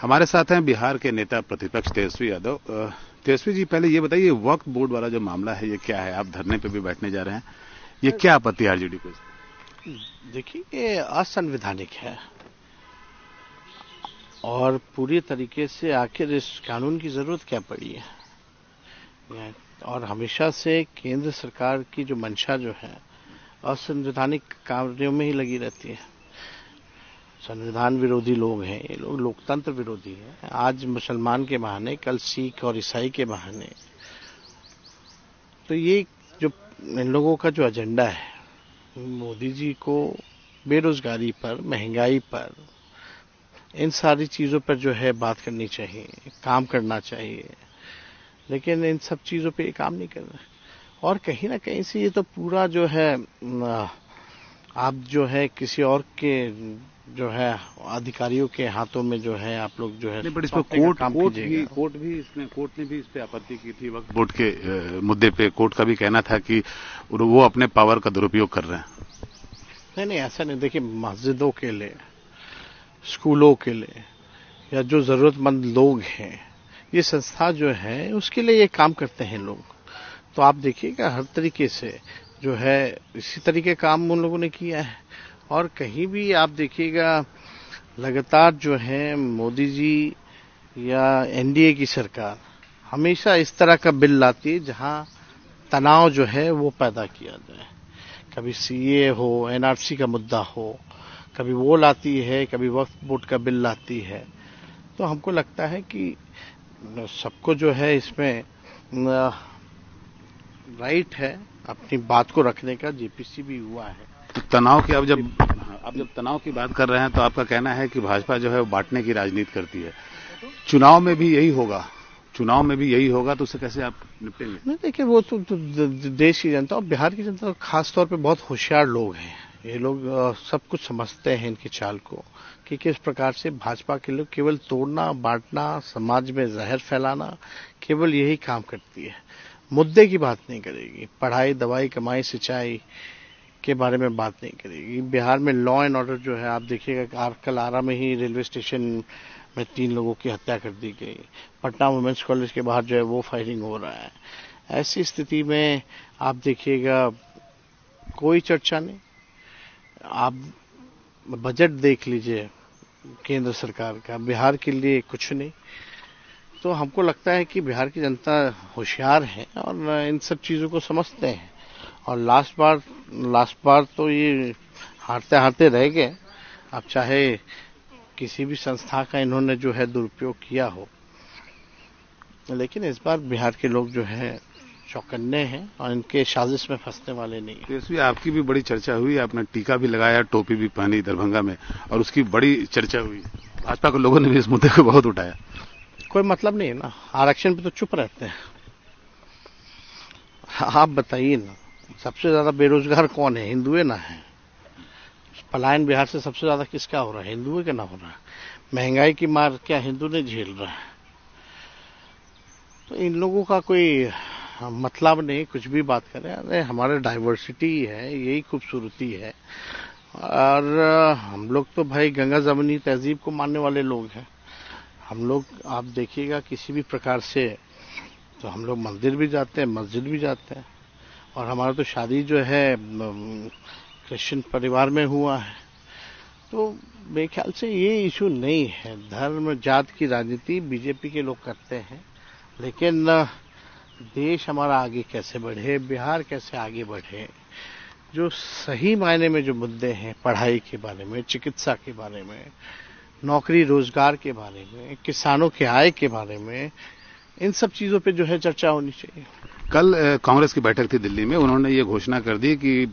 हमारे साथ हैं बिहार के नेता प्रतिपक्ष तेजस्वी यादव। तेजस्वी जी, पहले ये बताइए, वक्फ बोर्ड वाला जो मामला है ये क्या है? आप धरने पे भी बैठने जा रहे हैं, ये क्या आपत्ति है आरजेडी को? देखिए, ये असंवैधानिक है और पूरी तरीके से आखिर इस कानून की जरूरत क्या पड़ी है। और हमेशा से केंद्र सरकार की जो मंशा जो है असंवैधानिक कार्यों में ही लगी रहती है। संविधान विरोधी लोग हैं ये लोग, लोकतंत्र विरोधी हैं। आज मुसलमान के बहाने, कल सिख और ईसाई के बहाने। तो ये जो इन लोगों का जो एजेंडा है, मोदी जी को बेरोजगारी पर, महंगाई पर, इन सारी चीजों पर जो है बात करनी चाहिए, काम करना चाहिए, लेकिन इन सब चीजों पे ये काम नहीं कर रहे। और कहीं ना कहीं से ये तो पूरा जो है आप जो है किसी और के जो है अधिकारियों के हाथों में जो है आप लोग जो है, बट इस पर कोर्ट ने भी इस पे आपत्ति की थी। वक्फ बोर्ड के मुद्दे पे कोर्ट का भी कहना था कि वो अपने पावर का दुरुपयोग कर रहे हैं। नहीं, ऐसा नहीं। देखिए, मस्जिदों के लिए, स्कूलों के लिए, या जो जरूरतमंद लोग हैं, ये संस्था जो है उसके लिए ये काम करते हैं लोग। तो आप देखिएगा हर तरीके से जो है इसी तरीके काम उन लोगों ने किया है। और कहीं भी आप देखिएगा लगातार जो है मोदी जी या एनडीए की सरकार हमेशा इस तरह का बिल लाती है जहां तनाव जो है वो पैदा किया जाए। कभी सीए हो, एनआरसी का मुद्दा हो, कभी वो लाती है, कभी वक्फ बोर्ड का बिल लाती है। तो हमको लगता है कि सबको जो है इसमें राइट है अपनी बात को रखने का। जेपीसी भी हुआ है। तो तनाव की आप जब तनाव की बात कर रहे हैं तो आपका कहना है कि भाजपा जो है वो बांटने की राजनीति करती है। चुनाव में भी यही होगा तो उससे कैसे आप निपटेंगे? नहीं, देखिए, वो तो देश की जनता और बिहार की जनता खास तौर पे बहुत होशियार लोग हैं। ये लोग सब कुछ समझते हैं इनकी चाल को कि किस प्रकार से भाजपा के लोग केवल तोड़ना, बांटना, समाज में जहर फैलाना, केवल यही काम करती है। मुद्दे की बात नहीं करेगी। पढ़ाई, दवाई, कमाई, सिंचाई के बारे में बात नहीं करेगी। बिहार में लॉ एंड ऑर्डर जो है आप देखिएगा, कल आरा में ही रेलवे स्टेशन में 3 लोगों की हत्या कर दी गई। पटना वुमेन्स कॉलेज के बाहर जो है वो फायरिंग हो रहा है। ऐसी स्थिति में आप देखिएगा कोई चर्चा नहीं। आप बजट देख लीजिए केंद्र सरकार का, बिहार के लिए कुछ नहीं। तो हमको लगता है कि बिहार की जनता होशियार है और इन सब चीजों को समझते हैं। और लास्ट बार तो ये हारते हारते रह गए। अब चाहे किसी भी संस्था का इन्होंने जो है दुरुपयोग किया हो, लेकिन इस बार बिहार के लोग जो है चौकन्ने हैं और इनके साजिश में फंसने वाले नहीं है। तेजस्वी, आपकी भी बड़ी चर्चा हुई, आपने टीका भी लगाया, टोपी भी पहनी दरभंगा में, और उसकी बड़ी चर्चा हुई। भाजपा के लोगों ने भी इस मुद्दे को बहुत उठाया। कोई मतलब नहीं है ना, आरक्षण पे तो चुप रहते हैं। आप बताइए ना, सबसे ज्यादा बेरोजगार कौन है? हिंदुए ना है। पलायन बिहार से सबसे ज्यादा किसका हो रहा है? हिंदुए का ना हो रहा है। महंगाई की मार क्या हिंदू ने झेल रहा है? तो इन लोगों का कोई मतलब नहीं, कुछ भी बात करें। अरे हमारे डाइवर्सिटी है, यही खूबसूरती है। और हम लोग तो भाई गंगा जमुनी तहजीब को मानने वाले लोग हैं। हम लोग आप देखिएगा किसी भी प्रकार से तो हम लोग मंदिर भी जाते हैं, मस्जिद भी जाते हैं। और हमारा तो शादी जो है क्रिश्चियन परिवार में हुआ है। तो मेरे ख्याल से ये इशू नहीं है। धर्म जात की राजनीति बीजेपी के लोग करते हैं, लेकिन देश हमारा आगे कैसे बढ़े, बिहार कैसे आगे बढ़े, जो सही मायने में जो मुद्दे हैं, पढ़ाई के बारे में, चिकित्सा के बारे में, नौकरी रोजगार के बारे में, किसानों के आय के बारे में, इन सब चीजों पे जो है चर्चा होनी चाहिए। कल कांग्रेस की बैठक थी दिल्ली में, उन्होंने ये घोषणा कर दी कि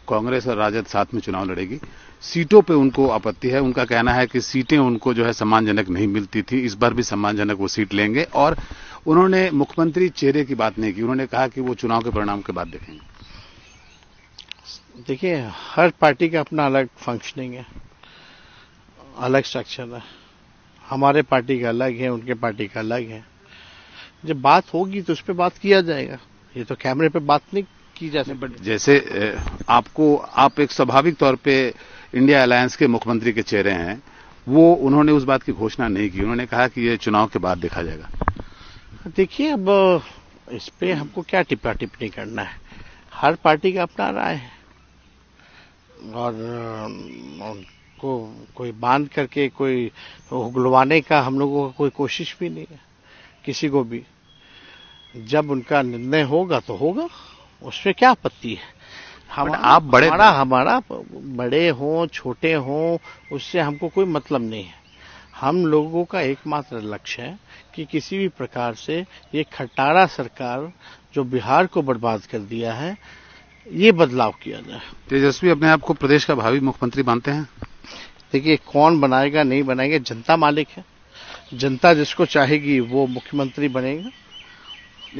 कांग्रेस और राजद साथ में चुनाव लड़ेगी। सीटों पे उनको आपत्ति है। उनका कहना है कि सीटें उनको जो है सम्मानजनक नहीं मिलती थी, इस बार भी सम्मानजनक वो सीट लेंगे। और उन्होंने मुख्यमंत्री चेहरे की बात नहीं की, उन्होंने कहा कि वो चुनाव के परिणाम के बाद देखेंगे। देखिए, हर पार्टी का अपना अलग फंक्शनिंग है, अलग स्ट्रक्चर है। हमारे पार्टी का अलग है, उनके पार्टी का अलग है। जब बात होगी तो उस पर बात किया जाएगा। ये तो कैमरे पे बात नहीं की जा सकती। बट जैसे आप एक स्वाभाविक तौर पे इंडिया अलायंस के मुख्यमंत्री के चेहरे हैं, वो उन्होंने उस बात की घोषणा नहीं की। उन्होंने कहा कि ये चुनाव के बाद देखा जाएगा। देखिए, अब इस पे हमको क्या टिप्पा टिप्पणी करना है। हर पार्टी का अपना राय है और उनको कोई बांध करके कोई उगलवाने का हम लोगों का कोई कोशिश भी नहीं है किसी को भी। जब उनका निर्णय होगा तो होगा, उसमें क्या आपत्ति है। आप बड़े हमारा बड़े हों छोटे हों उससे हमको कोई मतलब नहीं है। हम लोगों का एकमात्र लक्ष्य है कि किसी भी प्रकार से ये खटारा सरकार जो बिहार को बर्बाद कर दिया है, ये बदलाव किया जाए। तेजस्वी अपने आप को प्रदेश का भावी मुख्यमंत्री मानते हैं? देखिए, कौन बनाएगा नहीं बनाएगा, जनता मालिक है। जनता जिसको चाहेगी वो मुख्यमंत्री बनेगा।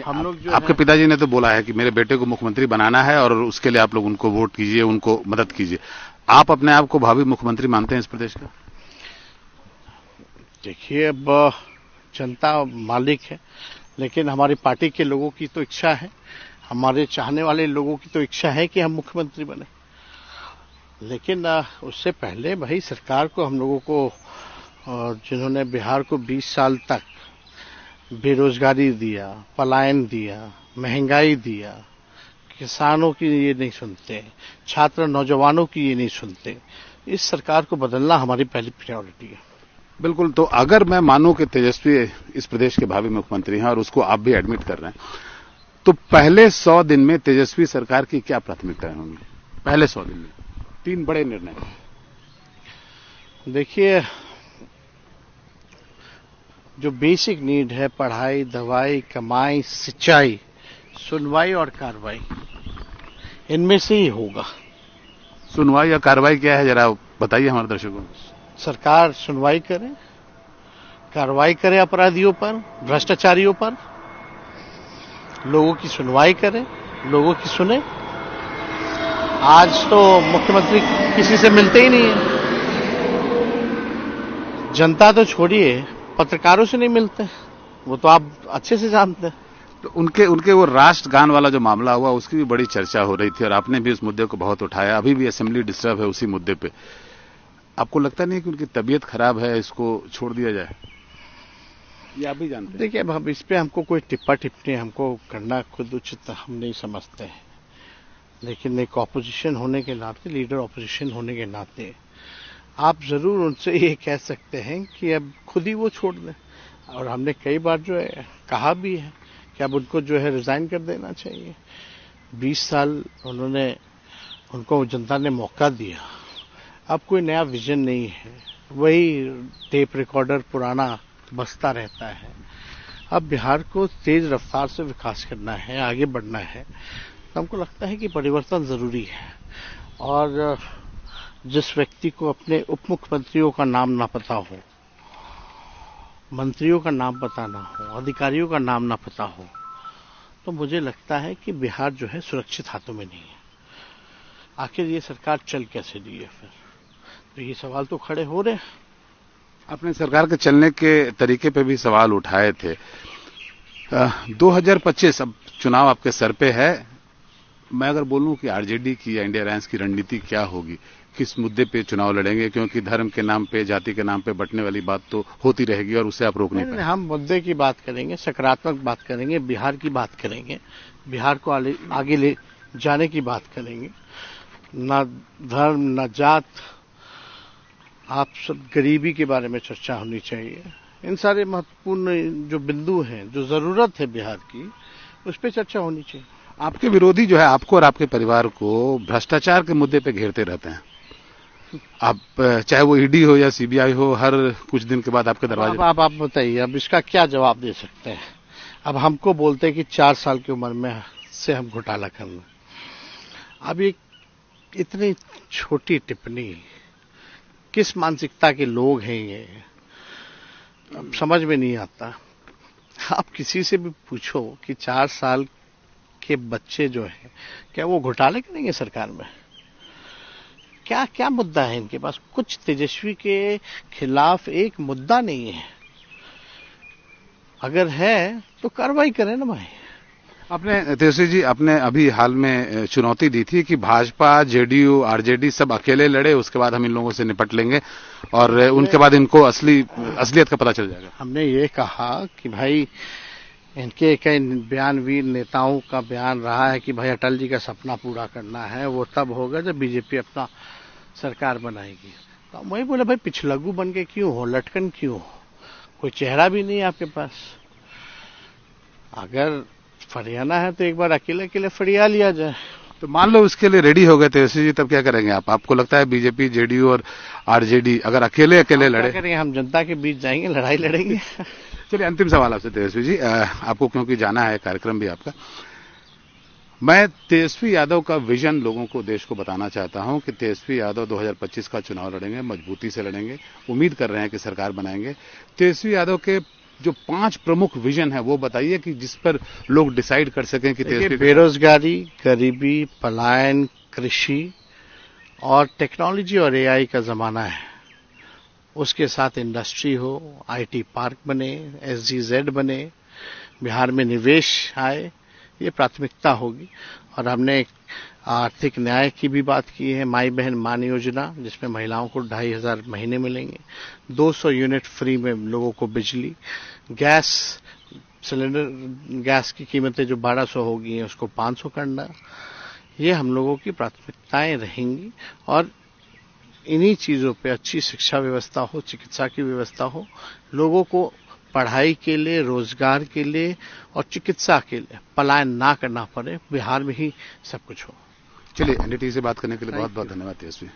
हम लोग जो आपके पिताजी ने तो बोला है कि मेरे बेटे को मुख्यमंत्री बनाना है और उसके लिए आप लोग उनको वोट कीजिए, उनको मदद कीजिए। आप अपने आप को भावी मुख्यमंत्री मानते हैं इस प्रदेश का? देखिए, अब जनता मालिक है, लेकिन हमारी पार्टी के लोगों की तो इच्छा है, हमारे चाहने वाले लोगों की तो इच्छा है कि हम मुख्यमंत्री बने। लेकिन उससे पहले भाई सरकार को, हम लोगों को, जिन्होंने बिहार को 20 साल तक बेरोजगारी दिया, पलायन दिया, महंगाई दिया, किसानों की ये नहीं सुनते, छात्र नौजवानों की ये नहीं सुनते, इस सरकार को बदलना हमारी पहली प्रायोरिटी है। बिल्कुल। तो अगर मैं मानूं कि तेजस्वी इस प्रदेश के भावी मुख्यमंत्री हैं और उसको आप भी एडमिट कर रहे हैं, तो पहले 100 दिन में तेजस्वी सरकार की क्या प्राथमिकताएं होंगी? पहले 100 दिन में 3 बड़े निर्णय। देखिए, जो बेसिक नीड है, पढ़ाई, दवाई, कमाई, सिंचाई, सुनवाई और कार्रवाई, इनमें से ही होगा। सुनवाई या कार्रवाई क्या है, जरा बताइए हमारे दर्शकों को। सरकार सुनवाई करे, कार्रवाई करे अपराधियों पर, भ्रष्टाचारियों पर, लोगों की सुनवाई करे, लोगों की सुने। आज तो मुख्यमंत्री किसी से मिलते ही नहीं है। जनता तो छोड़िए, पत्रकारों से नहीं मिलते, वो तो आप अच्छे से जानते हैं। तो उनके वो राष्ट्रगान वाला जो मामला हुआ उसकी भी बड़ी चर्चा हो रही थी और आपने भी उस मुद्दे को बहुत उठाया। अभी भी असेंबली डिस्टर्ब है उसी मुद्दे पे। आपको लगता नहीं कि उनकी तबीयत खराब है, इसको छोड़ दिया जाए? ये आप भी जानते हैं। देखिए, अब इस पे हमको कोई टिप्पा टिप्पणी हमको करना खुद उचित हम नहीं समझते हैं। लेकिन एक ऑपोजिशन होने के नाते, लीडर ऑपोजिशन होने के नाते आप जरूर उनसे ये कह सकते हैं कि अब खुद ही वो छोड़ दें। और हमने कई बार जो है कहा भी है कि अब उनको जो है रिजाइन कर देना चाहिए। 20 साल उनको जनता ने मौका दिया, अब कोई नया विजन नहीं है, वही टेप रिकॉर्डर पुराना बजता रहता है। अब बिहार को तेज रफ्तार से विकास करना है, आगे बढ़ना है, तो हमको लगता है कि परिवर्तन जरूरी है। और जिस व्यक्ति को अपने उप मुख्यमंत्रियों का नाम ना पता हो, मंत्रियों का नाम पता ना हो, अधिकारियों का नाम ना पता हो, तो मुझे लगता है कि बिहार जो है सुरक्षित हाथों में नहीं है। आखिर ये सरकार चल कैसे रही है फिर? तो ये सवाल तो खड़े हो रहे हैं। आपने सरकार के चलने के तरीके पे भी सवाल उठाए थे। 2025 अब चुनाव आपके सर पे है। मैं अगर बोलूं कि आरजेडी की या इंडिया अलायंस की रणनीति क्या होगी, किस मुद्दे पे चुनाव लड़ेंगे? क्योंकि धर्म के नाम पे, जाति के नाम पे बंटने वाली बात तो होती रहेगी और उसे आप रोक नहीं पाएंगे। हम मुद्दे की बात करेंगे, सकारात्मक बात करेंगे, बिहार की बात करेंगे, बिहार को आगे ले जाने की बात करेंगे। न धर्म न जात, आप सब गरीबी के बारे में चर्चा होनी चाहिए। इन सारे महत्वपूर्ण जो बिंदु हैं, जो जरूरत है बिहार की, उस पर चर्चा होनी चाहिए। आपके विरोधी जो है आपको और आपके परिवार को भ्रष्टाचार के मुद्दे पे घेरते रहते हैं। आप चाहे वो ईडी हो या सीबीआई हो, हर कुछ दिन के बाद आपके दरवाजे। आप बताइए, अब इसका क्या जवाब दे सकते हैं? अब हमको बोलते हैं कि 4 साल की उम्र में से हम घोटाला करना। अब ये इतनी छोटी टिप्पणी, किस मानसिकता के लोग हैं ये, अब समझ में नहीं आता। आप किसी से भी पूछो कि 4 साल के बच्चे जो हैं, क्या वो घोटाले करेंगे सरकार में? क्या क्या मुद्दा है इनके पास? कुछ तेजस्वी के खिलाफ एक मुद्दा नहीं है। अगर है तो कार्रवाई करें ना भाई। आपने तेजस्वी जी, आपने अभी हाल में चुनौती दी थी कि भाजपा, जेडीयू, आरजेडी सब अकेले लड़े, उसके बाद हम इन लोगों से निपट लेंगे। और उनके बाद इनको असलियत का पता चल जाएगा। हमने ये कहा कि भाई इनके कई बयानवीर नेताओं का बयान रहा है कि भाई अटल जी का सपना पूरा करना है, वो तब होगा जब बीजेपी अपना सरकार बनाएगी। तो हम वही बोले भाई पिछलग्गू बन के क्यों हो, लटकन क्यों हो, कोई चेहरा भी नहीं है आपके पास। अगर फरियाना है तो एक बार अकेले अकेले फरिया लिया जाए। तो मान लो उसके लिए रेडी हो गए तेजस्वी जी, तब क्या करेंगे आप? आपको लगता है बीजेपी, जेडीयू और आरजेडी अगर अकेले अकेले लड़े? क्या करेंगे, हम जनता के बीच जाएंगे, लड़ाई लड़ेंगे। चलिए अंतिम सवाल आपसे तेजस्वी जी, आपको क्योंकि जाना है, कार्यक्रम भी आपका, मैं तेजस्वी यादव का विजन लोगों को, देश को बताना चाहता हूं कि तेजस्वी यादव 2025 का चुनाव लड़ेंगे, मजबूती से लड़ेंगे, उम्मीद कर रहे हैं कि सरकार बनाएंगे। तेजस्वी यादव के जो 5 प्रमुख विजन है वो बताइए कि जिस पर लोग डिसाइड कर सकें कि तेजस्वी। बेरोजगारी, गरीबी, पलायन, कृषि और टेक्नोलॉजी और एआई का जमाना है। उसके साथ इंडस्ट्री हो, आईटी पार्क बने, एसजीजेड बने, बिहार में निवेश आए, ये प्राथमिकता होगी। और हमने आर्थिक न्याय की भी बात की है, माई बहन मान योजना, जिसमें महिलाओं को 2,500 महीने मिलेंगे, 200 यूनिट फ्री में लोगों को बिजली, गैस सिलेंडर, गैस की कीमतें जो 1200 हो गई हैं उसको 500 करना, ये हम लोगों की प्राथमिकताएं रहेंगी। और इन्हीं चीजों पे अच्छी शिक्षा व्यवस्था हो, चिकित्सा की व्यवस्था हो, लोगों को पढ़ाई के लिए, रोजगार के लिए और चिकित्सा के लिए पलायन ना करना पड़े, बिहार में ही सब कुछ हो। चलिए, एनडीटीवी से बात करने के लिए बहुत बहुत धन्यवाद तेजस्वी।